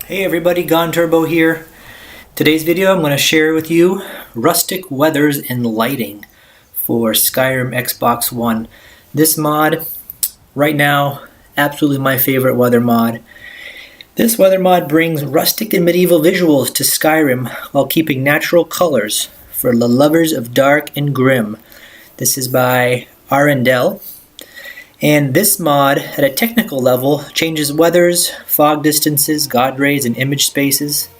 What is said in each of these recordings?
Hey everybody, Gone Turbo here. Today's video I'm going to share with you Rustic Weathers and Lighting for Skyrim Xbox One. This mod, right now, absolutely my favorite weather mod. This weather mod brings rustic and medieval visuals to Skyrim while keeping natural colors for the lovers of dark and grim. This is by Arendelle. And this mod, at a technical level, changes weathers, fog distances, god rays, and image spaces.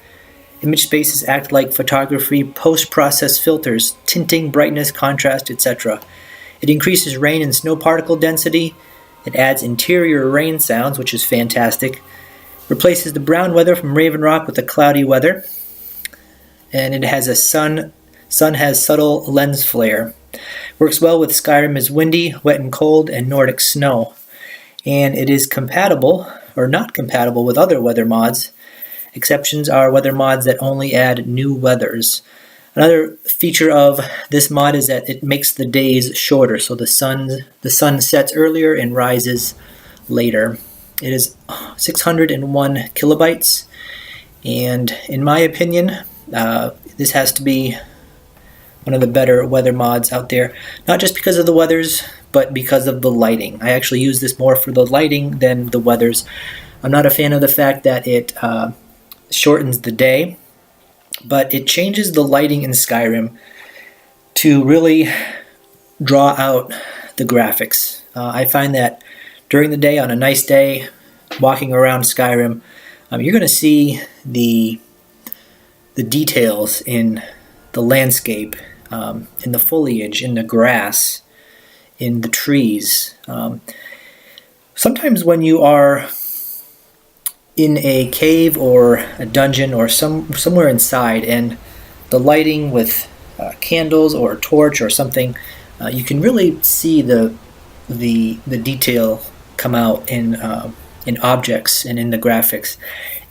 Image spaces act like photography, post-process filters, tinting, brightness, contrast, etc. It increases rain and snow particle density. It adds interior rain sounds, which is fantastic. Replaces the brown weather from Raven Rock with a cloudy weather. And it has a sun has subtle lens flare. Works well with Skyrim is windy, wet and cold, and Nordic Snow. And it is compatible, or not compatible, with other weather mods. Exceptions are weather mods that only add new weathers. Another feature of this mod is that it makes the days shorter, so the sun sets earlier and rises later. It is 601 kilobytes, and in my opinion, this has to be one of the better weather mods out there, not just because of the weathers, but because of the lighting. I actually use this more for the lighting than the weathers. I'm not a fan of the fact that it shortens the day, but it changes the lighting in Skyrim to really draw out the graphics. I find that during the day, on a nice day, walking around Skyrim, you're going to see the details in the landscape, in the foliage, in the grass, in the trees. Sometimes when you are in a cave or a dungeon or somewhere inside, and the lighting with candles or a torch or something, you can really see the detail come out in objects and in the graphics.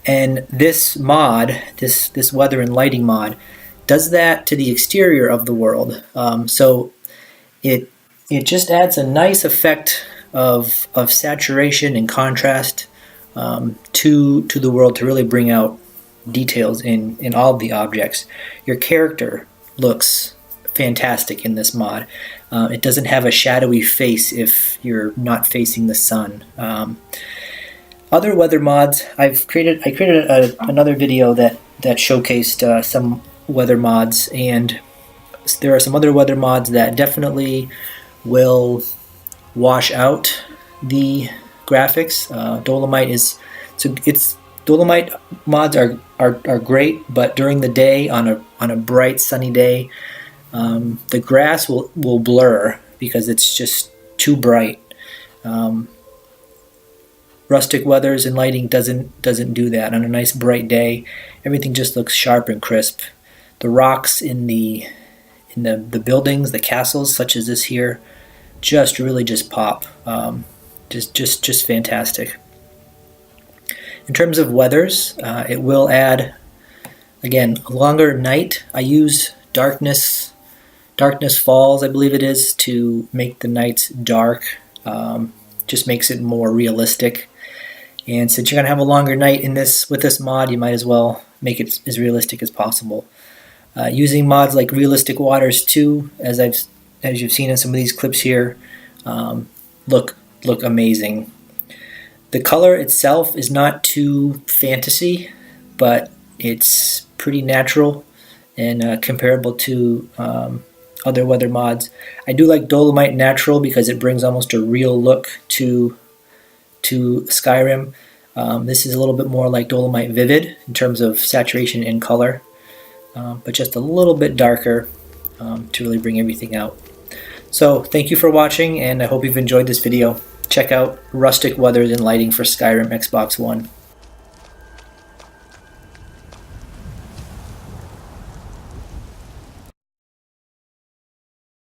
And this mod, this weather and lighting mod, does that to the exterior of the world. So it just adds a nice effect of saturation and contrast to the world to really bring out details in all of the objects. Your character looks fantastic in this mod. It doesn't have a shadowy face if you're not facing the sun. Other weather mods, I created another video that showcased some weather mods, and there are some other weather mods that definitely will wash out the graphics. Dolomite mods are great, but during the day, on a bright sunny day, the grass will blur because it's just too bright. Rustic weathers and lighting doesn't do that. On a nice bright day, everything just looks sharp and crisp. The rocks in the buildings, the castles, such as this here, really pop. Just fantastic. In terms of weathers, it will add, again, a longer night. I use Darkness Falls, I believe it is, to make the nights dark. Just makes it more realistic. And since you're going to have a longer night with this mod, you might as well make it as realistic as possible. Using mods like Realistic Waters 2, as you've seen in some of these clips here, look amazing. The color itself is not too fantasy, but it's pretty natural and comparable to other weather mods. I do like Dolomite Natural because it brings almost a real look to Skyrim. This is a little bit more like Dolomite Vivid in terms of saturation and color, but just a little bit darker to really bring everything out. So thank you for watching, and I hope you've enjoyed this video. Check out Rustic Weathers and Lighting for Skyrim Xbox One.